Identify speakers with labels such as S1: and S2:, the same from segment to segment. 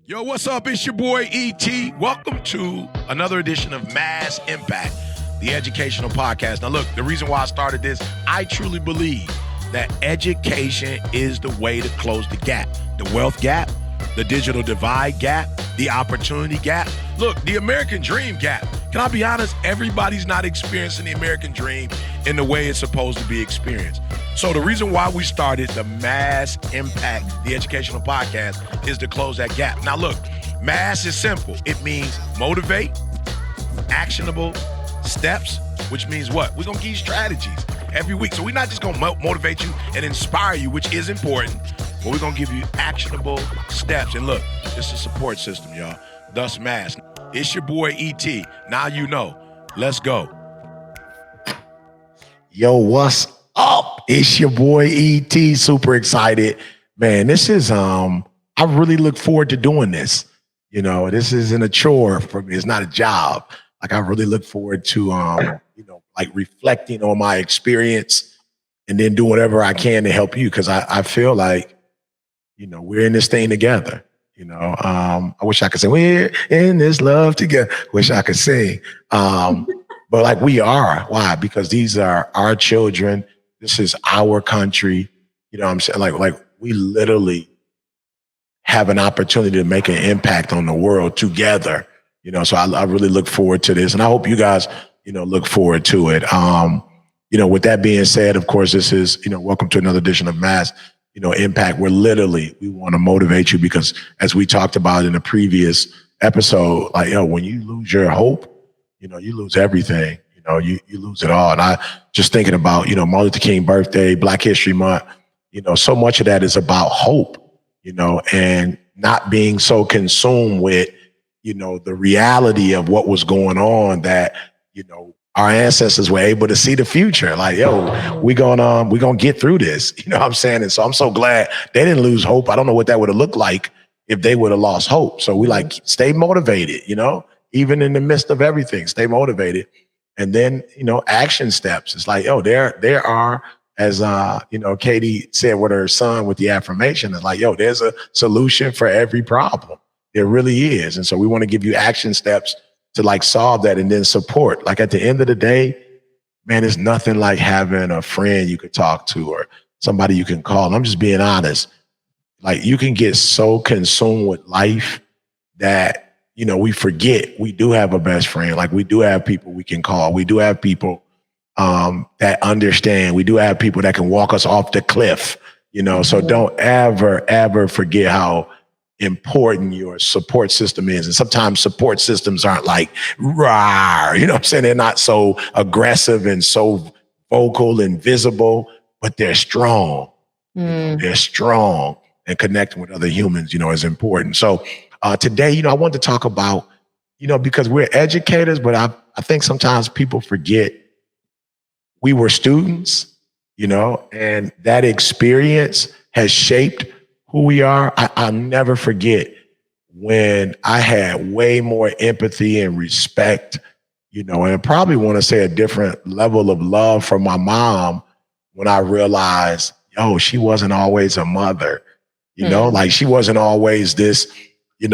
S1: Yo, what's up? It's your boy E.T. Welcome to another edition of Mass Impact, the educational podcast. Now, look, the reason why I started this, I truly believe that education is the way to close the gap, the wealth gap, the digital divide gap, the opportunity gap. Look, the American dream gap. Can I be honest? Everybody's not experiencing the American dream in the way it's supposed to be experienced. So the reason why we started the Mass Impact, the educational podcast, is to close that gap. Now look, mass is simple. It means motivate, actionable steps, which means what? We're going to give you strategies every week. So we're not just going to motivate you and inspire you, which is important, but we're going to give you actionable steps. And look, it's a support system, y'all. Thus Mass. It's your boy E.T. Now you know. Let's go.
S2: Yo, what's up? It's your boy E.T. Super excited. Man, this is I really look forward to doing this. You know, this isn't a chore for me. It's not a job. Like I really look forward to like reflecting on my experience and then do whatever I can to help you because I feel like, we're in this thing together. I wish I could say we're in this love together. Wish I could sing. But like we are. Why? Because these are our children. This is our country. You know what I'm saying? Like we literally have an opportunity to make an impact on the world together. So I really look forward to this. And I hope you guys, look forward to it. With that being said, of course, this is, welcome to another edition of Mass, Impact. We want to motivate you because as we talked about in the previous episode, like, when you lose your hope, you lose everything, you lose it all. And I just thinking about, Martin Luther King birthday, Black History Month, so much of that is about hope, and not being so consumed with, the reality of what was going on that, our ancestors were able to see the future. Like, we gonna get through this. You know what I'm saying? And so I'm so glad they didn't lose hope. I don't know what that would have looked like if they would have lost hope. So we stay motivated, even in the midst of everything, stay motivated. And then, action steps. It's like, there are, as Katie said with her son with the affirmation, it's like, there's a solution for every problem. There really is. And so we want to give you action steps to solve that and then support. Like at the end of the day, man, it's nothing like having a friend you could talk to or somebody you can call. And I'm just being honest. Like you can get so consumed with life that, we forget we do have a best friend. Like we do have people we can call. We do have people that understand. We do have people that can walk us off the cliff, so don't ever forget how important your support system is. And sometimes support systems aren't like rah, what I'm saying? They're not so aggressive and so vocal and visible, but they're strong. They're strong, and connecting with other humans, is important. So today, I want to talk about, because we're educators, but I think sometimes people forget we were students, and that experience has shaped who we are. I'll never forget when I had way more empathy and respect, and I probably want to say a different level of love from my mom when I realized, she wasn't always a mother, like she wasn't always this,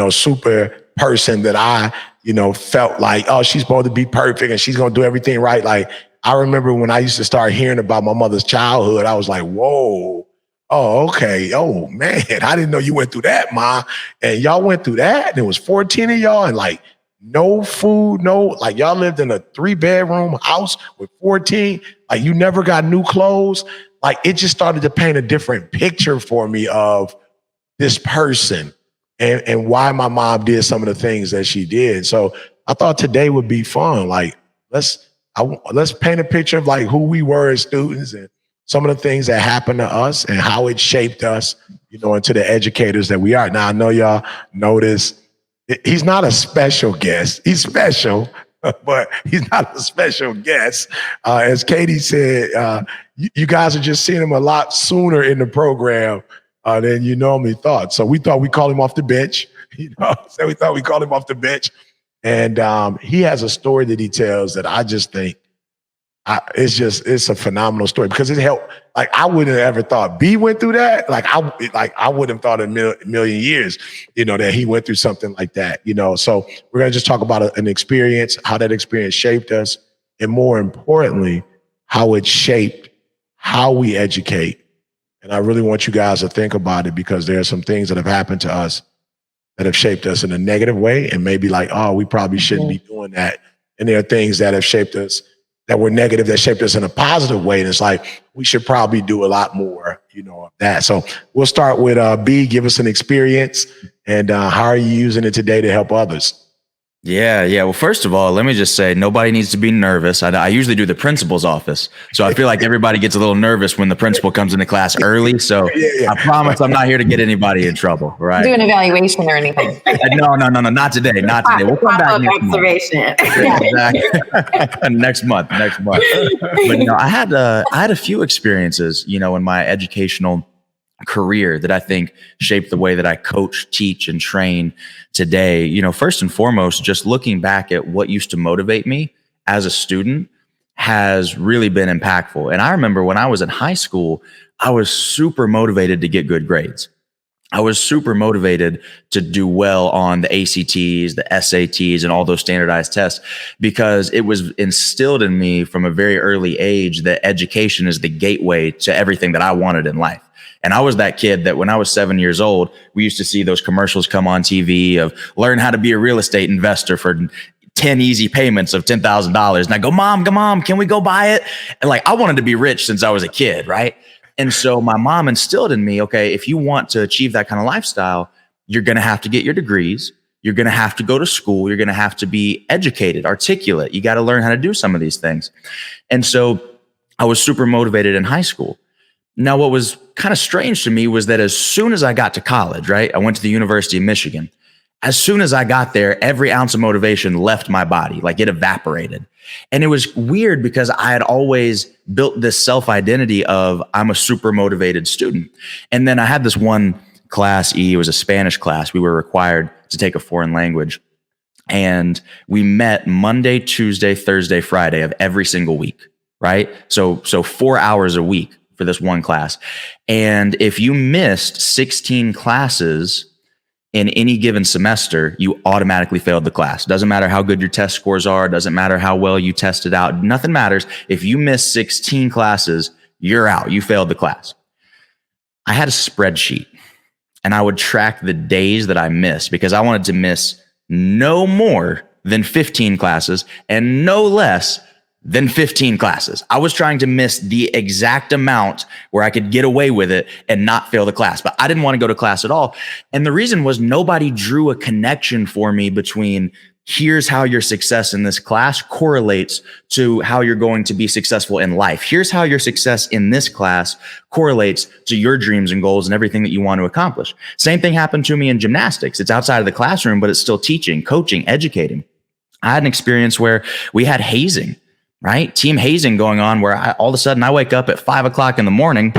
S2: super person that I, felt like, she's supposed to be perfect and she's going to do everything right. Like I remember when I used to start hearing about my mother's childhood, I was like, whoa. Oh, okay. Oh, man, I didn't know you went through that, Ma. And y'all went through that. And it was 14 of y'all and no food, y'all lived in a 3-bedroom house with 14. Like you never got new clothes. Like it just started to paint a different picture for me of this person and why my mom did some of the things that she did. So I thought today would be fun. Like let's paint a picture of who we were as students and some of the things that happened to us and how it shaped us, into the educators that we are. Now, I know y'all notice he's not a special guest. He's special, but he's not a special guest. As Katie said, you guys are just seeing him a lot sooner in the program than you normally thought. So we thought we'd call him off the bench. So we thought we'd call him off the bench. And he has a story that he tells that I just think It's a phenomenal story because it helped. Like I wouldn't have ever thought B went through that. I wouldn't have thought in a million years, that he went through something like that. So we're gonna just talk about an experience, how that experience shaped us, and more importantly, how it shaped how we educate. And I really want you guys to think about it because there are some things that have happened to us that have shaped us in a negative way, and maybe like, oh, we probably shouldn't be doing that. And there are things that have shaped us that were negative that shaped us in a positive way. And it's like, we should probably do a lot more, of that. So we'll start with B, give us an experience and how are you using it today to help others?
S3: Yeah. Well, first of all, let me just say nobody needs to be nervous. I usually do the principal's office. So I feel like everybody gets a little nervous when the principal comes into class early. So I promise I'm not here to get anybody in trouble, right?
S4: Do an evaluation or anything.
S3: No, not today. Not today. We'll come back next
S4: observation.
S3: month. Exactly. next month. But I had a few experiences, in my educational career that I think shaped the way that I coach, teach, and train today. First and foremost, just looking back at what used to motivate me as a student has really been impactful. And I remember when I was in high school, I was super motivated to get good grades. I was super motivated to do well on the ACTs, the SATs, and all those standardized tests because it was instilled in me from a very early age that education is the gateway to everything that I wanted in life. And I was that kid that when I was 7 years old, we used to see those commercials come on TV of learn how to be a real estate investor for 10 easy payments of $10,000. And I go, Mom, can we go buy it? And I wanted to be rich since I was a kid, right? And so my mom instilled in me, okay, if you want to achieve that kind of lifestyle, you're going to have to get your degrees. You're going to have to go to school. You're going to have to be educated, articulate. You got to learn how to do some of these things. And so I was super motivated in high school. Now, what was kind of strange to me was that as soon as I got to college, right, I went to the University of Michigan. As soon as I got there, every ounce of motivation left my body, it evaporated. And it was weird because I had always built this self-identity of I'm a super motivated student. And then I had this one class, it was a Spanish class. We were required to take a foreign language. And we met Monday, Tuesday, Thursday, Friday of every single week, right? So 4 hours a week for this one class. And if you missed 16 classes in any given semester, you automatically failed the class. Doesn't matter how good your test scores are. Doesn't matter how well you tested out. Nothing matters. If you miss 16 classes, you're out. You failed the class. I had a spreadsheet and I would track the days that I missed because I wanted to miss no more than 15 classes and no less than 15 classes. I was trying to miss the exact amount where I could get away with it and not fail the class, but I didn't want to go to class at all. And the reason was nobody drew a connection for me between here's how your success in this class correlates to how you're going to be successful in life. Here's how your success in this class correlates to your dreams and goals and everything that you want to accomplish. Same thing happened to me in gymnastics. It's outside of the classroom, but it's still teaching, coaching, educating. I had an experience where we had hazing. Right? Team hazing going on where all of a sudden I wake up at 5 o'clock in the morning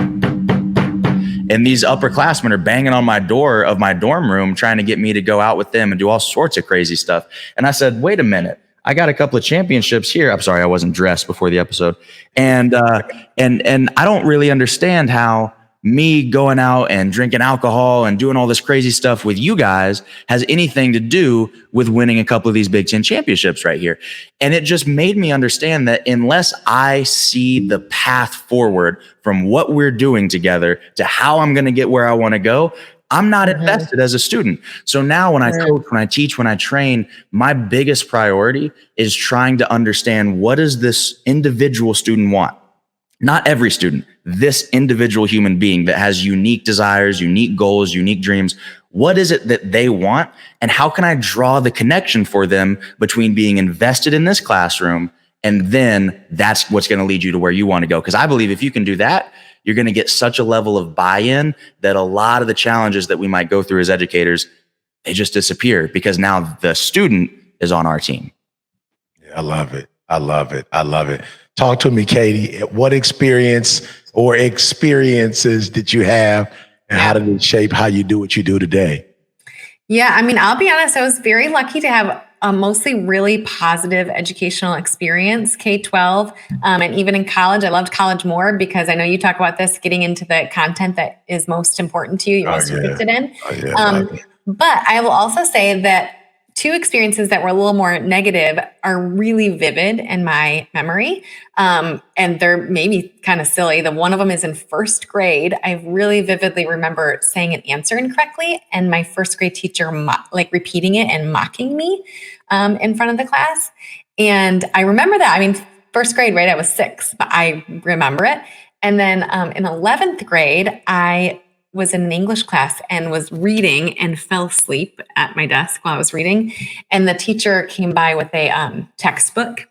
S3: and these upperclassmen are banging on my door of my dorm room trying to get me to go out with them and do all sorts of crazy stuff. And I said, wait a minute, I got a couple of championships here. I'm sorry, I wasn't dressed before the episode. And I don't really understand how me going out and drinking alcohol and doing all this crazy stuff with you guys has anything to do with winning a couple of these Big Ten championships right here. And it just made me understand that unless I see the path forward from what we're doing together to how I'm going to get where I want to go, I'm not invested as a student. So now when I coach, when I teach, when I train, my biggest priority is trying to understand what does this individual student want? Not every student, this individual human being that has unique desires, unique goals, unique dreams. What is it that they want? And how can I draw the connection for them between being invested in this classroom and then that's what's going to lead you to where you want to go? Because I believe if you can do that, you're going to get such a level of buy-in that a lot of the challenges that we might go through as educators, they just disappear because now the student is on our team.
S2: Yeah, I love it. I love it. I love it. Talk to me, Katie. What experience or experiences did you have and how did it shape how you do what you do today?
S4: Yeah, I mean, I'll be honest, I was very lucky to have a mostly really positive educational experience, K-12, and even in college. I loved college more because I know you talk about this, getting into the content that is most important to you, you're most interested in. But I will also say that two experiences that were a little more negative are really vivid in my memory. And they're maybe kind of silly. The one of them is in first grade. I really vividly remember saying an answer incorrectly, and my first grade teacher repeating it and mocking me in front of the class. And I remember that. I mean, first grade, right? I was 6, but I remember it. And then in 11th grade, I was in an English class and was reading and fell asleep at my desk while I was reading. And the teacher came by with a textbook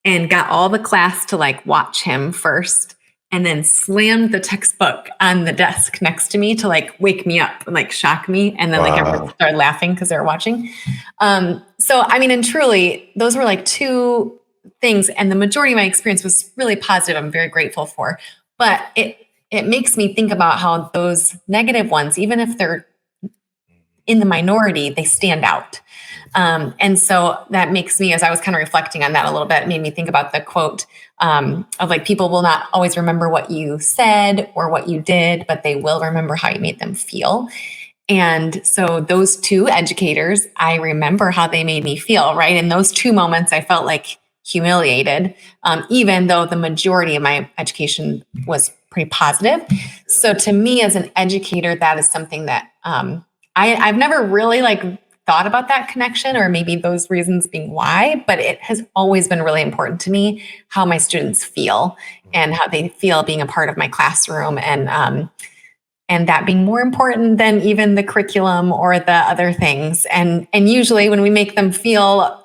S4: and got all the class to watch him first, and then slammed the textbook on the desk next to me to wake me up and shock me. And then everyone started laughing because they were watching. So, I mean, and truly, those were two things. And the majority of my experience was really positive. I'm very grateful for. But it makes me think about how those negative ones, even if they're in the minority, they stand out. And so that makes me, as I was kind of reflecting on that a little bit, it made me think about the quote of people will not always remember what you said or what you did, but they will remember how you made them feel. And so those two educators, I remember how they made me feel, right? In those two moments, I felt humiliated, even though the majority of my education was pretty positive. So to me, as an educator, that is something that I've never really thought about that connection, or maybe those reasons being why, but it has always been really important to me how my students feel and how they feel being a part of my classroom, and that being more important than even the curriculum or the other things. And usually when we make them feel,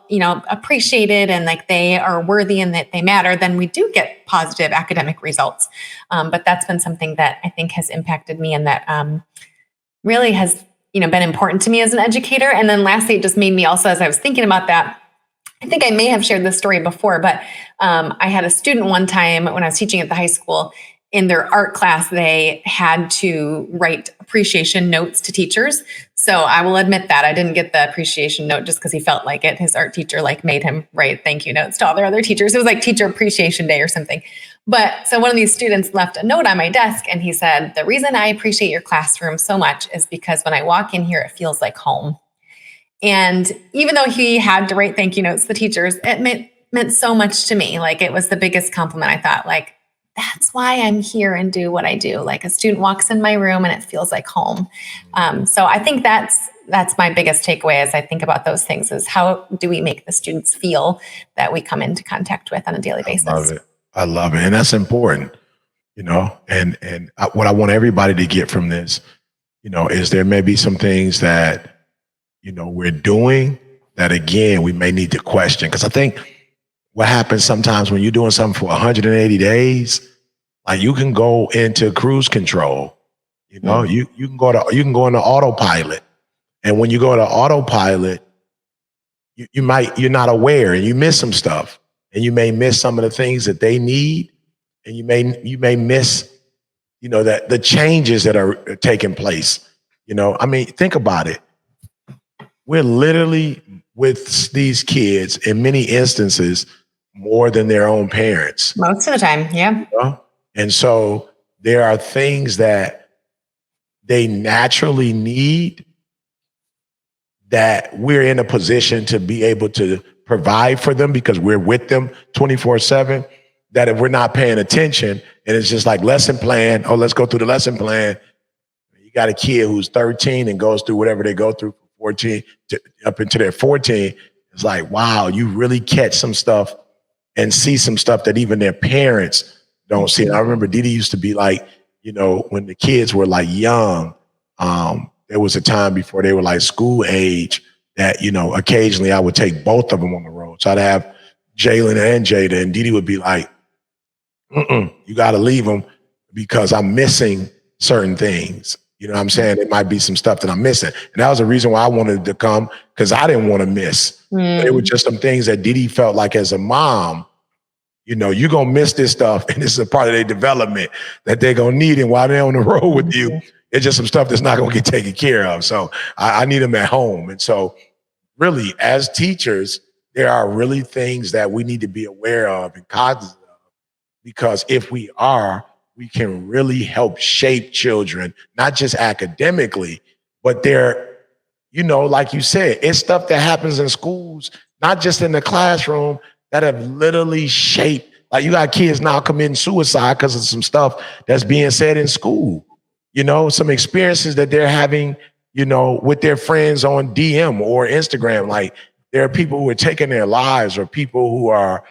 S4: appreciated and they are worthy and that they matter, then we do get positive academic results. But that's been something that I think has impacted me, and that really has, been important to me as an educator. And then lastly, it just made me also, as I was thinking about that, I think I may have shared this story before, but I had a student one time when I was teaching at the high school. In their art class, they had to write appreciation notes to teachers. So I will admit that I didn't get the appreciation note just because he felt like it. His art teacher made him write thank you notes to all their other teachers. It was Teacher Appreciation Day or something. But so one of these students left a note on my desk, and he said, "The reason I appreciate your classroom so much is because when I walk in here, it feels like home." And even though he had to write thank you notes to teachers, it meant so much to me. It was the biggest compliment. I thought, that's why I'm here and do what I do. A student walks in my room and it feels like home. So I think that's my biggest takeaway as I think about those things, is how do we make the students feel that we come into contact with on a daily basis?
S2: I love it. And that's important, and what I want everybody to get from this, is there may be some things that, we're doing that, again, we may need to question. Because I think what happens sometimes when you're doing something for 180 days, you can go into cruise control. You can go into autopilot, and when you go to autopilot, you're not aware, and you miss some stuff, and you may miss some of the things that they need, and you may miss, that the changes that are taking place. I mean, think about it. We're literally with these kids in many instances more than their own parents.
S4: Most of the time, yeah.
S2: And so there are things that they naturally need that we're in a position to be able to provide for them because we're with them 24/7, that if we're not paying attention and it's just lesson plan, let's go through the lesson plan. You got a kid who's 13 and goes through whatever they go through from 14 up into their 14. It's wow, you really catch some stuff and see some stuff that even their parents don't see. And I remember Didi used to be when the kids were young, there was a time before they were school age that, occasionally I would take both of them on the road. So I'd have Jalen and Jada, and Didi would be you got to leave them because I'm missing certain things. You know what I'm saying? It might be some stuff that I'm missing. And that was the reason why I wanted to come, because I didn't want to miss. It was just some things that Didi felt as a mom, you're going to miss this stuff. And this is a part of their development that they're going to need. And while they're on the road with you, it's just some stuff that's not going to get taken care of. So I need them at home. And so really, as teachers, there are really things that we need to be aware of and cognizant of, because if we are, we can really help shape children, not just academically, but they're, like you said, it's stuff that happens in schools, not just in the classroom, that have literally shaped. Like, you got kids now committing suicide because of some stuff that's being said in school, some experiences that they're having, with their friends on DM or Instagram. Like, there are people who are taking their lives, or people who are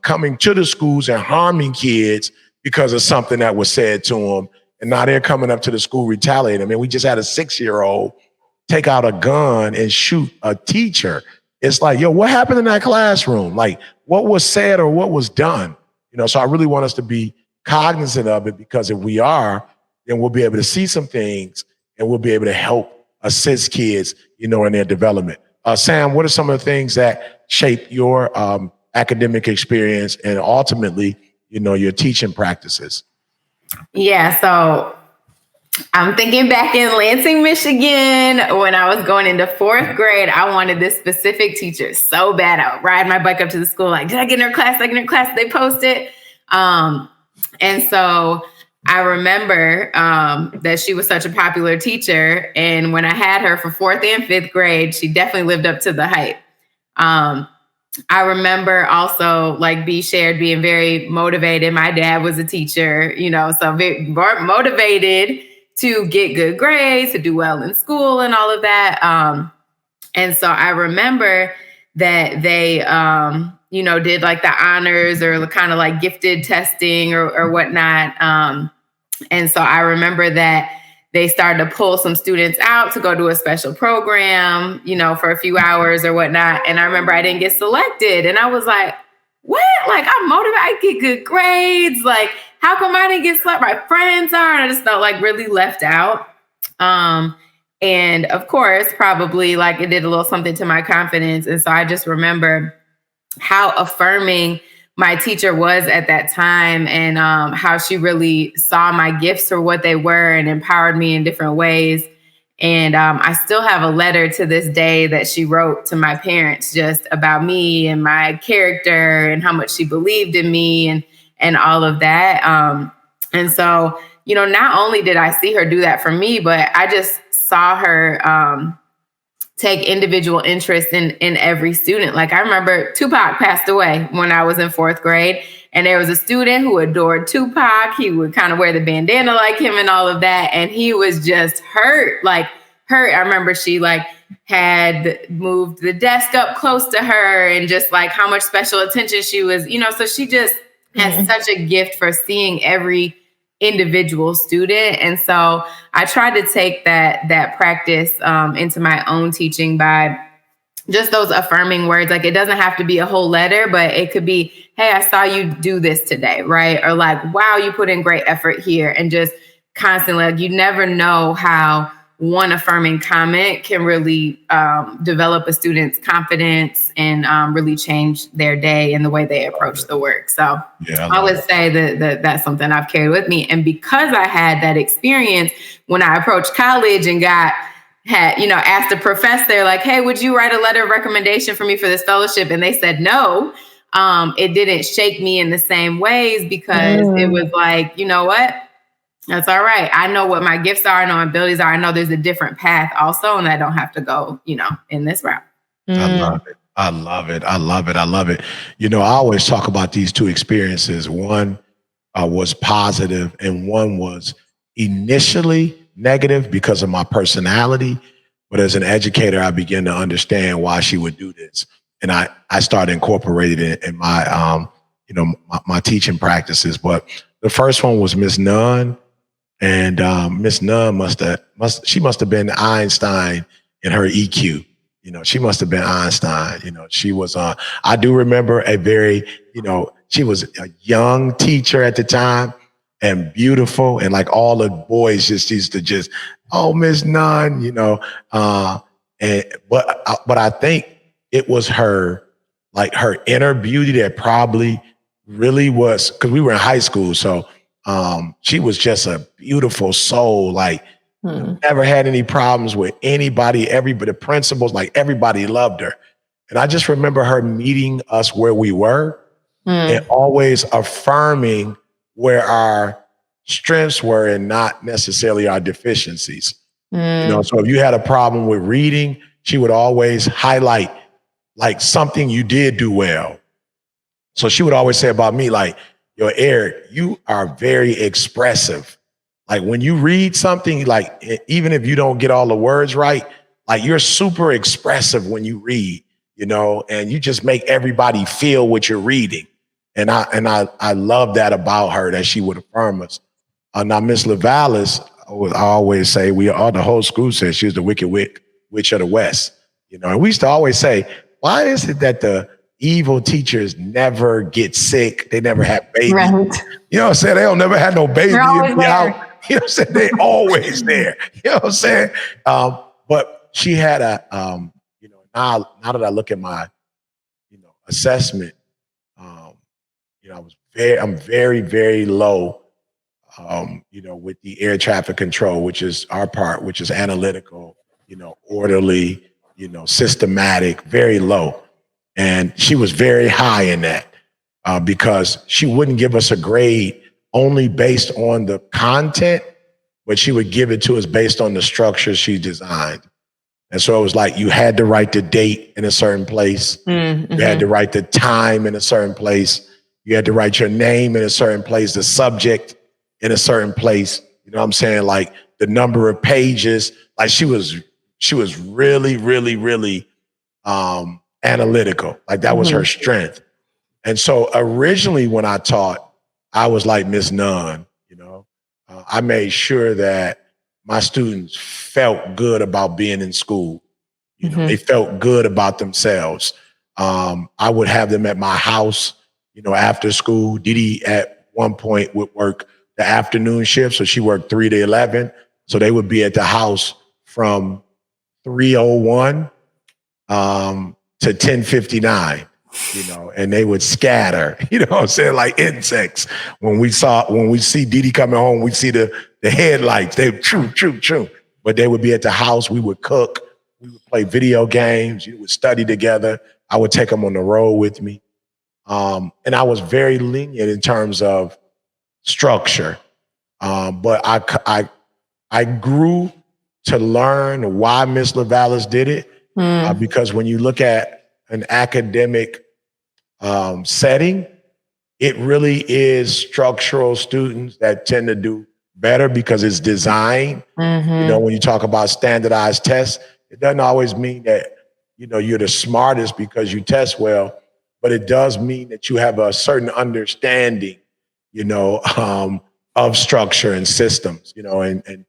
S2: coming to the schools and harming kids because of something that was said to them. And now they're coming up to the school retaliating. I mean, we just had a 6-year-old take out a gun and shoot a teacher. It's like, yo, what happened in that classroom? Like, what was said or what was done? So I really want us to be cognizant of it, because if we are, then we'll be able to see some things and we'll be able to help assist kids, in their development. Sam, what are some of the things that shape your academic experience and ultimately, your teaching practices?
S5: Yeah, so I'm thinking back in Lansing, Michigan, when I was going into 4th grade. I wanted this specific teacher so bad. I would ride my bike up to the school, like, did I get in her class? Did I get in her class? They post it. And so I remember that she was such a popular teacher. And when I had her for 4th and 5th grade, she definitely lived up to the hype. I remember also, like B shared, being very motivated. My dad was a teacher, so very motivated to get good grades, to do well in school and all of that. And so I remember that they, did like the honors or kind of like gifted testing or whatnot. And so I remember that they started to pull some students out to go to a special program, for a few hours or whatnot. And I remember I didn't get selected. And I was like, what? Like, I'm motivated. I get good grades. Like, how come I didn't get selected? My friends are. And I just felt like really left out. And of course, probably like it did a little something to my confidence. And so I just remember how affirming my teacher was at that time, and how she really saw my gifts for what they were and empowered me in different ways. And I still have a letter to this day that she wrote to my parents just about me and my character and how much she believed in me and all of that. And so, not only did I see her do that for me, but I just saw her take individual interest in every student. Like, I remember Tupac passed away when I was in 4th grade, and there was a student who adored Tupac. He would kind of wear the bandana like him and all of that. And he was just hurt. I remember she had moved the desk up close to her, and just like how much special attention she was, so she just has such a gift for seeing every individual student. And so I tried to take that practice into my own teaching by just those affirming words. Like, it doesn't have to be a whole letter, but it could be, hey, I saw you do this today, right? Or like, wow, you put in great effort here. And just constantly, like, you never know how one affirming comment can really develop a student's confidence and really change their day and the way they approach the work. So yeah, I would say that that's something I've carried with me. And because I had that experience when I approached college and asked a professor, like, hey, would you write a letter of recommendation for me for this fellowship? And they said no. It didn't shake me in the same ways, because it was like, you know what? That's all right. I know what my gifts are. I know my abilities are. I know there's a different path also, and I don't have to go, in this route.
S2: I love it. I love it. I love it. I love it. I always talk about these two experiences. One was positive, and one was initially negative because of my personality. But as an educator, I began to understand why she would do this. And I started incorporating it in my, my teaching practices. But the first one was Miss Nunn. And Miss Nunn must have been Einstein in her EQ. She must have been Einstein. She was I do remember a very, she was a young teacher at the time, and beautiful, and like all the boys just used to oh, Miss Nunn, but I think it was her inner beauty that probably really was, because we were in high school, so she was just a beautiful soul, like Never had any problems with anybody. Everybody, the principals, like everybody loved her. And I just remember her meeting us where we were and always affirming where our strengths were and not necessarily our deficiencies. So if you had a problem with reading, she would always highlight like something you did do well. So she would always say about me, like, yo, Eric, you are very expressive. Like when you read something, like even if you don't get all the words right, like you're super expressive when you read, and you just make everybody feel what you're reading. And I love that about her, that she would affirm us. Now, Miss Lavalis, I always say, the whole school says she was the wicked witch of the West. And we used to always say, why is it that the evil teachers never get sick? They never have babies.
S4: Right.
S2: You know what I'm saying? They don't never have no baby.
S4: They're always there.
S2: You know what I'm saying? They always there. You know what I'm saying? But she had now that I look at my, assessment, I'm very, very low, with the air traffic control, which is our part, which is analytical, orderly, systematic, very low. And she was very high in that because she wouldn't give us a grade only based on the content, but she would give it to us based on the structure she designed. And so it was like you had to write the date in a certain place. You had to write the time in a certain place. You had to write your name in a certain place, the subject in a certain place. You know what I'm saying? Like the number of pages. Like she was really, really, really analytical. Like that was her strength. And so originally when I taught, I was like Miss Nunn, I made sure that my students felt good about being in school. They felt good about themselves. I would have them at my house, after school. Didi at one point would work the afternoon shift. So she worked 3 to 11. So they would be at the house from 3:01 to 10:59. And they would scatter, what I'm saying, like insects. When we see Didi coming home, we see the headlights, they would choo. But they would be at the house, we would cook, we would play video games, we would study together. I would take them on the road with me. And I was very lenient in terms of structure. But I grew to learn why Miss Lavalis did it. Because when you look at an academic setting, it really is structural students that tend to do better because it's designed. When you talk about standardized tests, it doesn't always mean that, you're the smartest because you test well, but it does mean that you have a certain understanding, of structure and systems, and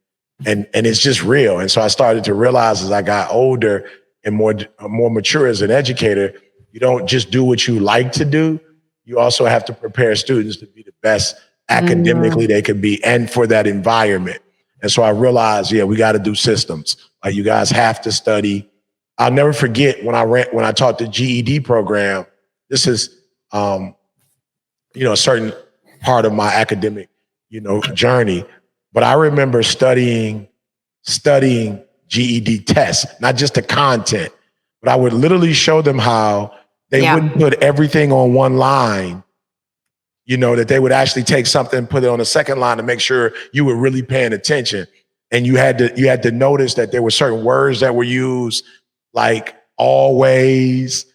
S2: it's just real. And so I started to realize as I got older and more mature as an educator, you don't just do what you like to do. You also have to prepare students to be the best academically they could be and for that environment. And so I realized, we got to do systems. Like you guys have to study. I'll never forget when I taught the GED program. This is, a certain part of my academic, journey. But I remember studying GED tests, not just the content, but I would literally show them how they wouldn't put everything on one line, that they would actually take something and put it on the second line to make sure you were really paying attention. And you had to notice that there were certain words that were used, like always,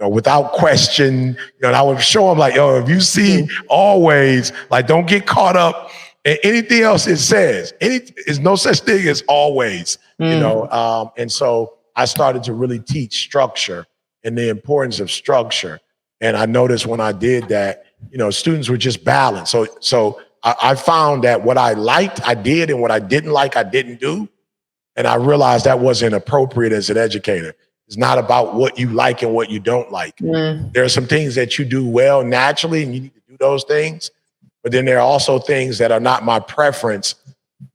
S2: without question. And I would show them like, if you see always, like don't get caught up in anything else it says. There's no such thing as always, and so I started to really teach structure and the importance of structure. And I noticed when I did that, students were just balanced. So I found that what I liked, I did, and what I didn't like, I didn't do. And I realized that wasn't appropriate as an educator. It's not about what you like and what you don't like. There are some things that you do well naturally, and you need to do those things. But then there are also things that are not my preference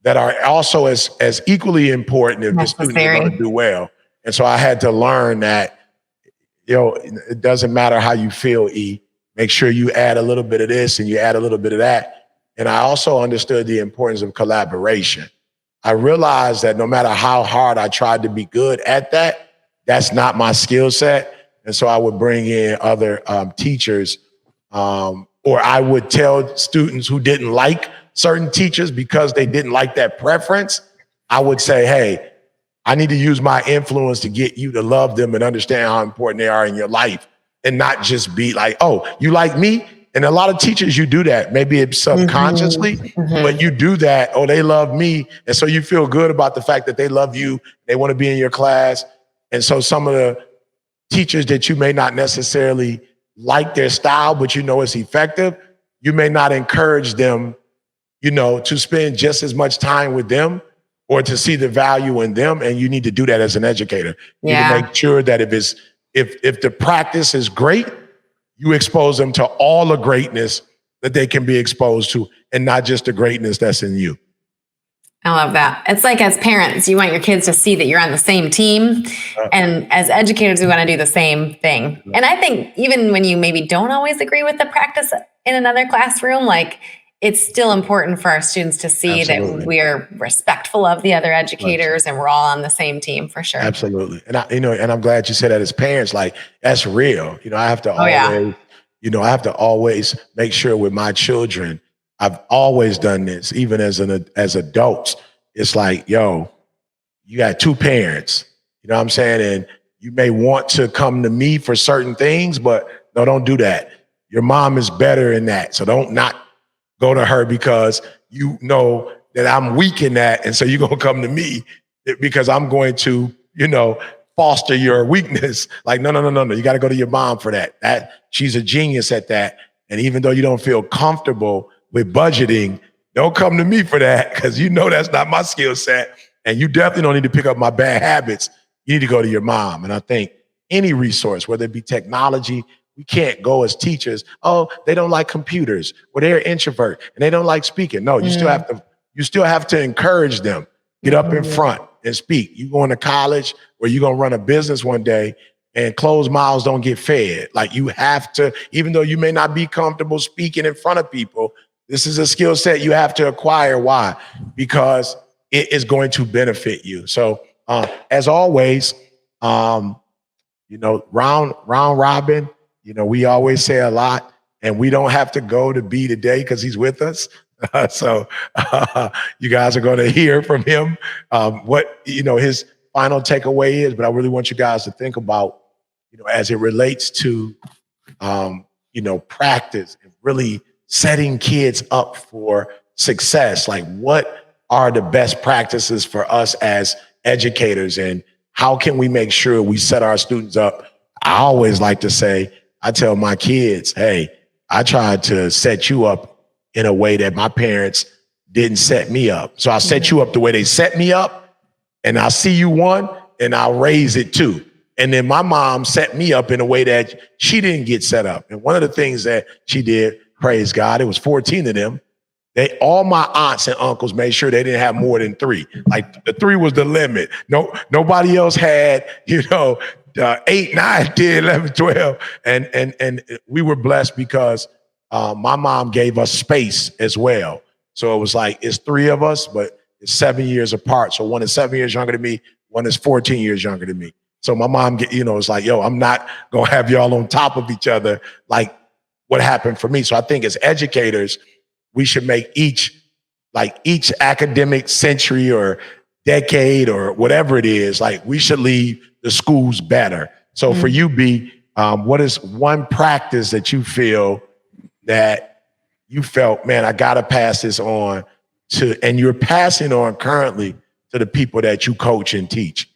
S2: that are also as equally important if the students are going to do well. And so I had to learn that, it doesn't matter how you feel, E. Make sure you add a little bit of this and you add a little bit of that. And I also understood the importance of collaboration. I realized that no matter how hard I tried to be good at that, that's not my skill set. And so I would bring in other teachers, or I would tell students who didn't like certain teachers because they didn't like that preference. I would say, hey, I need to use my influence to get you to love them and understand how important they are in your life, and not just be like, oh, you like me? And a lot of teachers, you do that. Maybe it's subconsciously, but you do that. Oh, they love me. And so you feel good about the fact that they love you. They want to be in your class. And so some of the teachers that you may not necessarily like their style, but you know it's effective, you may not encourage them, to spend just as much time with them or to see the value in them. And you need to do that as an educator. You need to make sure that if the practice is great, you expose them to all the greatness that they can be exposed to, and not just the greatness that's in you.
S4: I love that. It's like, as parents, you want your kids to see that you're on the same team. And as educators, we want to do the same thing. And I think even when you maybe don't always agree with the practice in another classroom, like, it's still important for our students to see that we're respectful of the other educators and we're all on the same team, for sure.
S2: Absolutely. And and I'm glad you said that as parents, like, that's real. I have to I have to always make sure with my children. I've always done this, even as adults. It's like, yo, you got two parents, you know what I'm saying? And you may want to come to me for certain things, but no, don't do that. Your mom is better in that. So don't not go to her because you know that I'm weak in that. And so you're going to come to me because I'm going to, foster your weakness. Like, no. You got to go to your mom for that. She's a genius at that. And even though you don't feel comfortable with budgeting, don't come to me for that, because that's not my skill set. And you definitely don't need to pick up my bad habits. You need to go to your mom. And I think any resource, whether it be technology, we can't go as teachers, oh, they don't like computers, or they're an introvert and they don't like speaking. No, you still have to encourage them. Get up in front and speak. You going to college or you going to run a business one day, and closed mouths don't get fed. Like, you have to, even though you may not be comfortable speaking in front of people, this is a skill set you have to acquire. Why? Because it is going to benefit you. So as always, round robin, we always say a lot, and we don't have to go to B today because he's with us. So you guys are going to hear from him what his final takeaway is. But I really want you guys to think about, as it relates to practice and really setting kids up for success. Like, what are the best practices for us as educators, and how can we make sure we set our students up? I always like to say, I tell my kids, hey, I tried to set you up in a way that my parents didn't set me up. So I'll set you up the way they set me up, and I'll see you one, and I'll raise it too. And then my mom set me up in a way that she didn't get set up. And one of the things that she did, praise God, it was 14 of them. All my aunts and uncles made sure they didn't have more than 3. Like, the 3 was the limit. Nobody else had, 8, 9, 10, 11, 12. And we were blessed because my mom gave us space as well. So it was like, it's 3 of us, but it's 7 years apart. So one is 7 years younger than me, one is 14 years younger than me. So my mom, it's like, yo, I'm not going to have y'all on top of each other like what happened for me. So I think as educators, we should make each academic century or decade or whatever it is, like, we should leave the schools better. So for you, B, what is one practice that you feel that you felt, man, I got to pass this on to, and you're passing on currently to the people that you coach and teach?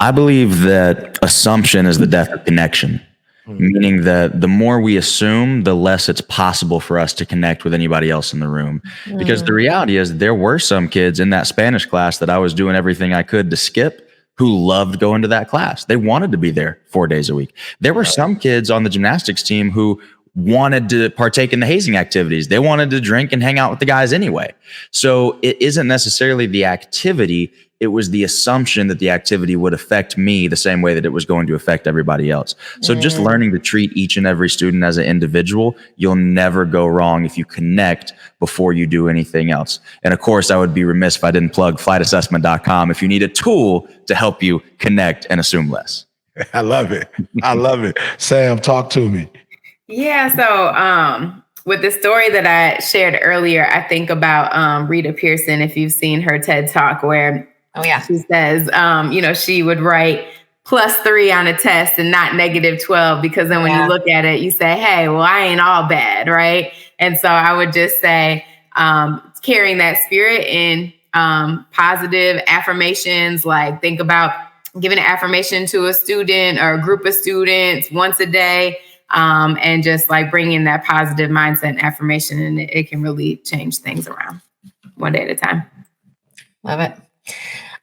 S3: I believe that assumption is the death of connection. Meaning that the more we assume, the less it's possible for us to connect with anybody else in the room. Because the reality is, there were some kids in that Spanish class that I was doing everything I could to skip, who loved going to that class. They wanted to be there 4 days a week. There were some kids on the gymnastics team who wanted to partake in the hazing activities. They wanted to drink and hang out with the guys anyway. So it isn't necessarily the activity. It was the assumption that the activity would affect me the same way that it was going to affect everybody else. So just learning to treat each and every student as an individual, you'll never go wrong if you connect before you do anything else. And of course, I would be remiss if I didn't plug flightassessment.com if you need a tool to help you connect and assume less.
S2: I love it. I love it. Sam, talk to me.
S5: Yeah. So with the story that I shared earlier, I think about Rita Pearson, if you've seen her TED Talk, where she says, she would write +3 on a test and not -12, because then when you look at it, you say, hey, well, I ain't all bad, right? And so I would just say carrying that spirit in positive affirmations, like think about giving an affirmation to a student or a group of students once a day, and just like bringing that positive mindset and affirmation, and it can really change things around one day at a time.
S4: Love it.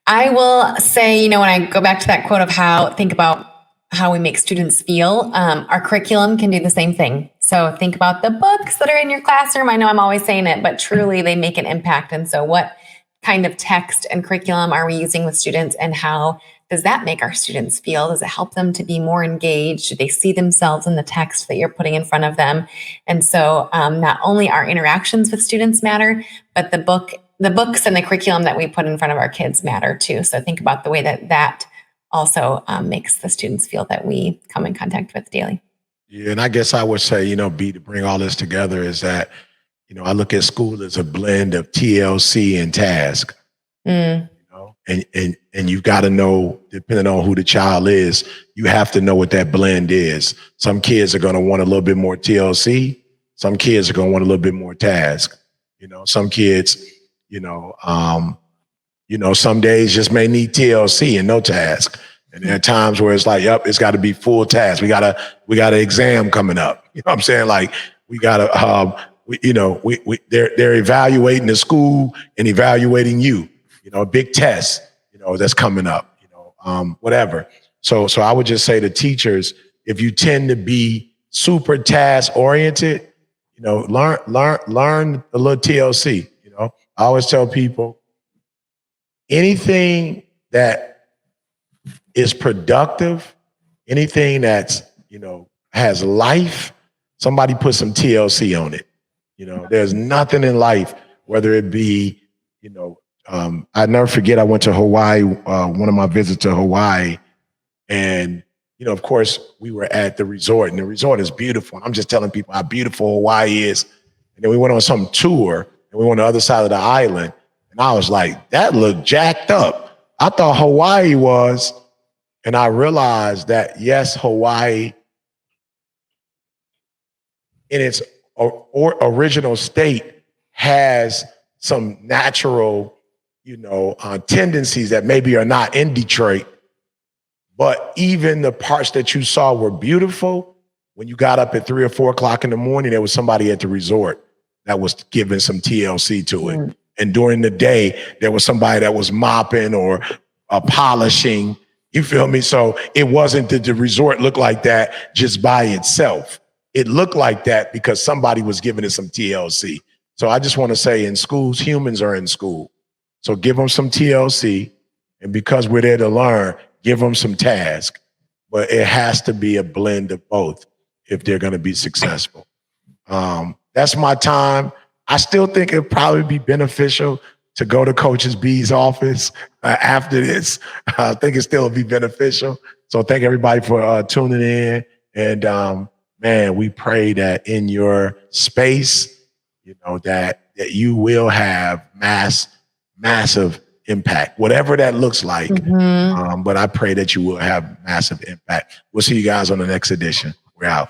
S4: I will say, when I go back to that quote of think about how we make students feel, our curriculum can do the same thing. So think about the books that are in your classroom. I know I'm always saying it, but truly they make an impact. And so what kind of text and curriculum are we using with students, and how does that make our students feel? Does it help them to be more engaged? Do they see themselves in the text that you're putting in front of them? And so not only our interactions with students matter, but the books and the curriculum that we put in front of our kids matter too. So think about the way that also makes the students feel that we come in contact with daily.
S2: Yeah, and I guess I would say, B, to bring all this together is that, I look at school as a blend of TLC and task. And you've got to know, depending on who the child is, you have to know what that blend is. Some kids are going to want a little bit more TLC. Some kids are going to want a little bit more task. Some kids, some days just may need TLC and no task. And there are times where it's like, yep, it's got to be full task. We got an exam coming up. You know what I'm saying? Like we got to, they're evaluating the school and evaluating you. A big test, that's coming up, whatever. So I would just say to teachers, if you tend to be super task oriented, learn a little TLC. I always tell people, anything that is productive, anything that's, has life, somebody put some TLC on it. There's nothing in life, whether it be, I never forget, I went to Hawaii, one of my visits to Hawaii, and, of course, we were at the resort, and the resort is beautiful. And I'm just telling people how beautiful Hawaii is. And then we went on some tour, and we went on the other side of the island, and I was like, that looked jacked up. I thought Hawaii was, and I realized that, yes, Hawaii, in its original state, has some natural tendencies that maybe are not in Detroit, but even the parts that you saw were beautiful. When you got up at 3 or 4 o'clock in the morning, there was somebody at the resort that was giving some TLC to it. And during the day, there was somebody that was mopping or polishing. You feel me? So it wasn't that the resort looked like that just by itself. It looked like that because somebody was giving it some TLC. So I just want to say, in schools, humans are in school. So give them some TLC, and because we're there to learn, give them some task. But it has to be a blend of both if they're going to be successful. That's my time. I still think it'd probably be beneficial to go to Coach B's office after this. I think it still would be beneficial. So thank everybody for tuning in. And man, we pray that in your space, that you will have massive impact, whatever that looks like. But I pray that you will have massive impact. We'll see you guys on the next edition. We're out.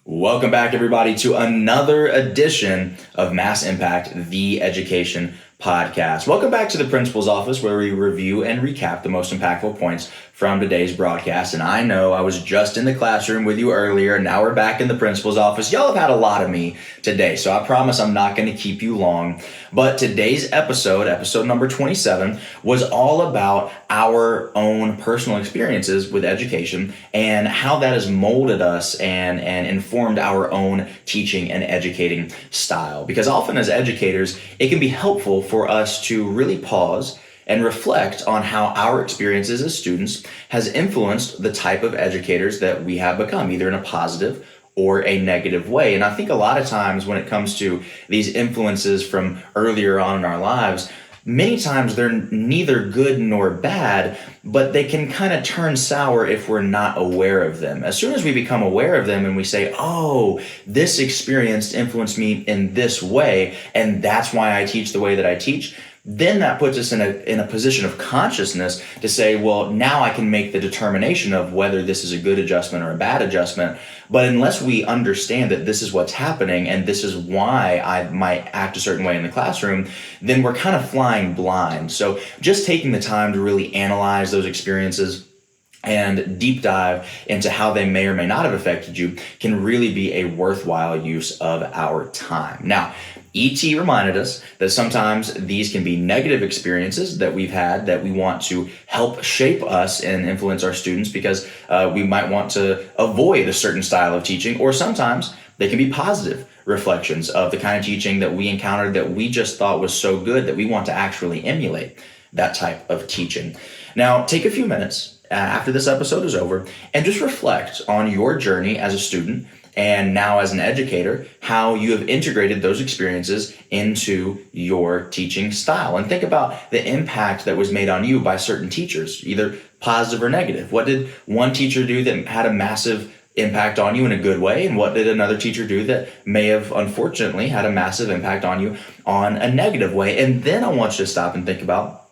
S3: Welcome back, everybody, to another edition of Mass Impact, the education Podcast. Welcome back to the Principal's Office, where we review and recap the most impactful points from today's broadcast. And I know I was just in the classroom with you earlier, and now we're back in the Principal's Office. Y'all have had a lot of me today, so I promise I'm not going to keep you long. But today's episode number 27, was all about our own personal experiences with education and how that has molded us and informed our own teaching and educating style. Because often as educators, it can be helpful for us to really pause and reflect on how our experiences as students has influenced the type of educators that we have become, either in a positive or a negative way. And I think a lot of times when it comes to these influences from earlier on in our lives, many times they're neither good nor bad, but they can kind of turn sour if we're not aware of them. As soon as we become aware of them and we say, oh, this experience influenced me in this way, and that's why I teach the way that I teach, then that puts us in a position of consciousness to say, well, now I can make the determination of whether this is a good adjustment or a bad adjustment. But unless we understand that this is what's happening and this is why I might act a certain way in the classroom, then we're kind of flying blind. So just taking the time to really analyze those experiences and deep dive into how they may or may not have affected you can really be a worthwhile use of our time. Now, E.T. reminded us that sometimes these can be negative experiences that we've had that we want to help shape us and influence our students because we might want to avoid a certain style of teaching, or sometimes they can be positive reflections of the kind of teaching that we encountered that we just thought was so good that we want to actually emulate that type of teaching. Now, take a few minutes after this episode is over and just reflect on your journey as a student and now as an educator, how you have integrated those experiences into your teaching style. And think about the impact that was made on you by certain teachers, either positive or negative. What did one teacher do that had a massive impact on you in a good way? And what did another teacher do that may have unfortunately had a massive impact on you on a negative way? And then I want you to stop and think about,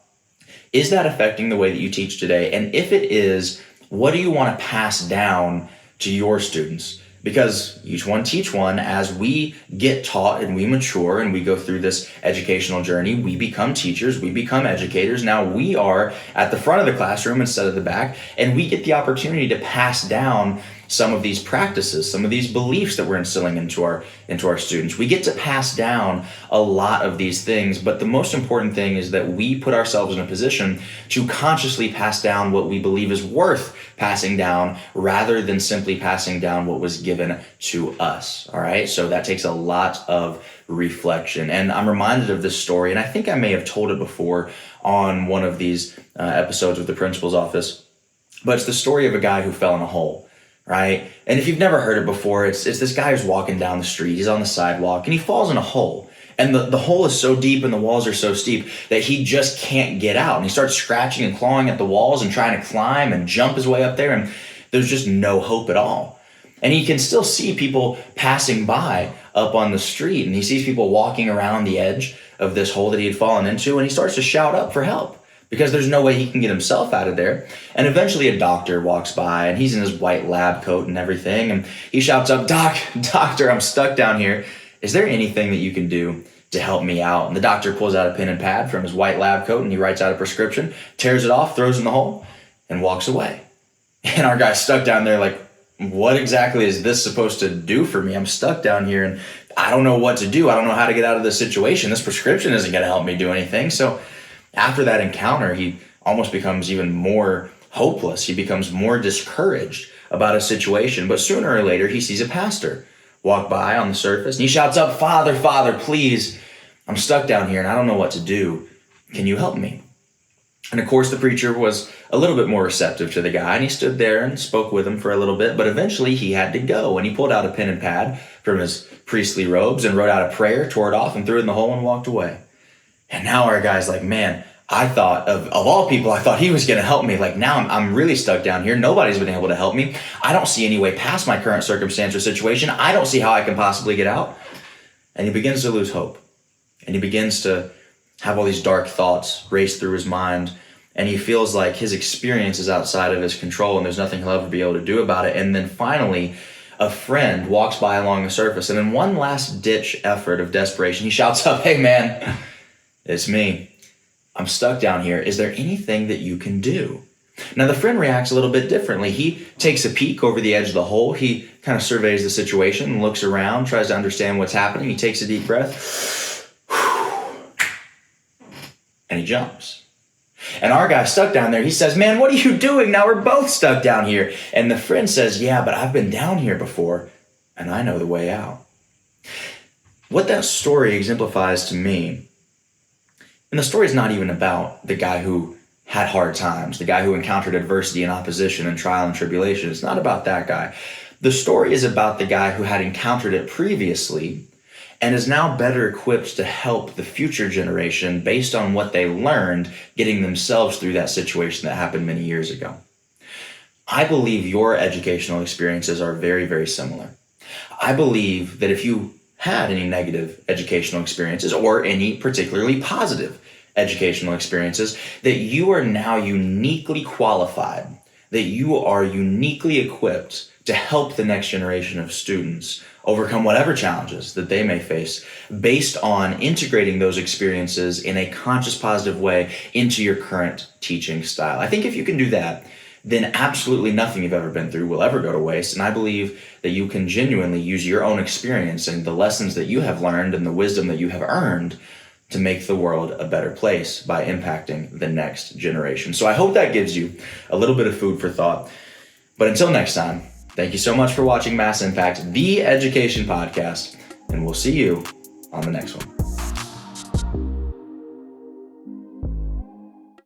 S3: is that affecting the way that you teach today? And if it is, what do you want to pass down to your students? Because each one teach one, as we get taught and we mature and we go through this educational journey, we become teachers, we become educators. Now we are at the front of the classroom instead of the back, and we get the opportunity to pass down some of these practices, some of these beliefs that we're instilling into our students. We get to pass down a lot of these things, but the most important thing is that we put ourselves in a position to consciously pass down what we believe is worth passing down rather than simply passing down what was given to us. All right, so that takes a lot of reflection. And I'm reminded of this story, and I think I may have told it before on one of these episodes of the Principal's Office, but it's the story of a guy who fell in a hole. Right? And if you've never heard it before, it's this guy who's walking down the street. He's on the sidewalk and he falls in a hole. And the hole is so deep and the walls are so steep that he just can't get out. And he starts scratching and clawing at the walls and trying to climb and jump his way up there. And there's just no hope at all. And he can still see people passing by up on the street. And he sees people walking around the edge of this hole that he had fallen into. And he starts to shout up for help, because there's no way he can get himself out of there. And eventually a doctor walks by, and he's in his white lab coat and everything, and he shouts up, Doctor, I'm stuck down here. Is there anything that you can do to help me out? And the doctor pulls out a pen and pad from his white lab coat, and he writes out a prescription, tears it off, throws it in the hole, and walks away. And our guy's stuck down there like, what exactly is this supposed to do for me? I'm stuck down here, and I don't know what to do. I don't know how to get out of this situation. This prescription isn't going to help me do anything. So after that encounter, he almost becomes even more hopeless. He becomes more discouraged about his situation. But sooner or later, he sees a pastor walk by on the surface, and he shouts up, Father, please, I'm stuck down here and I don't know what to do. Can you help me? And of course, the preacher was a little bit more receptive to the guy, and he stood there and spoke with him for a little bit, but eventually he had to go, and he pulled out a pen and pad from his priestly robes and wrote out a prayer, tore it off, and threw it in the hole and walked away. And now our guy's like, man, I thought of all people, I thought he was going to help me. Like, now I'm really stuck down here. Nobody's been able to help me. I don't see any way past my current circumstance or situation. I don't see how I can possibly get out. And he begins to lose hope. And he begins to have all these dark thoughts race through his mind. And he feels like his experience is outside of his control and there's nothing he'll ever be able to do about it. And then finally, a friend walks by along the surface. And in one last ditch effort of desperation, he shouts up, hey man, It's me. I'm stuck down here. Is there anything that you can do? Now, the friend reacts a little bit differently. He takes a peek over the edge of the hole. He kind of surveys the situation, looks around, tries to understand what's happening. He takes a deep breath, and he jumps. And our guy stuck down there, he says, man, what are you doing? Now we're both stuck down here. And the friend says, yeah, but I've been down here before, and I know the way out. What that story exemplifies to me, and the story is not even about the guy who had hard times, the guy who encountered adversity and opposition and trial and tribulation. It's not about that guy. The story is about the guy who had encountered it previously and is now better equipped to help the future generation based on what they learned getting themselves through that situation that happened many years ago. I believe your educational experiences are very, very similar. I believe that if you had any negative educational experiences or any particularly positive educational experiences, that you are now uniquely qualified, that you are uniquely equipped to help the next generation of students overcome whatever challenges that they may face based on integrating those experiences in a conscious, positive way into your current teaching style. I think if you can do that, then absolutely nothing you've ever been through will ever go to waste. And I believe that you can genuinely use your own experience and the lessons that you have learned and the wisdom that you have earned to make the world a better place by impacting the next generation. So I hope that gives you a little bit of food for thought. But until next time, thank you so much for watching Mass Impact, the education podcast, and we'll see you on the next one.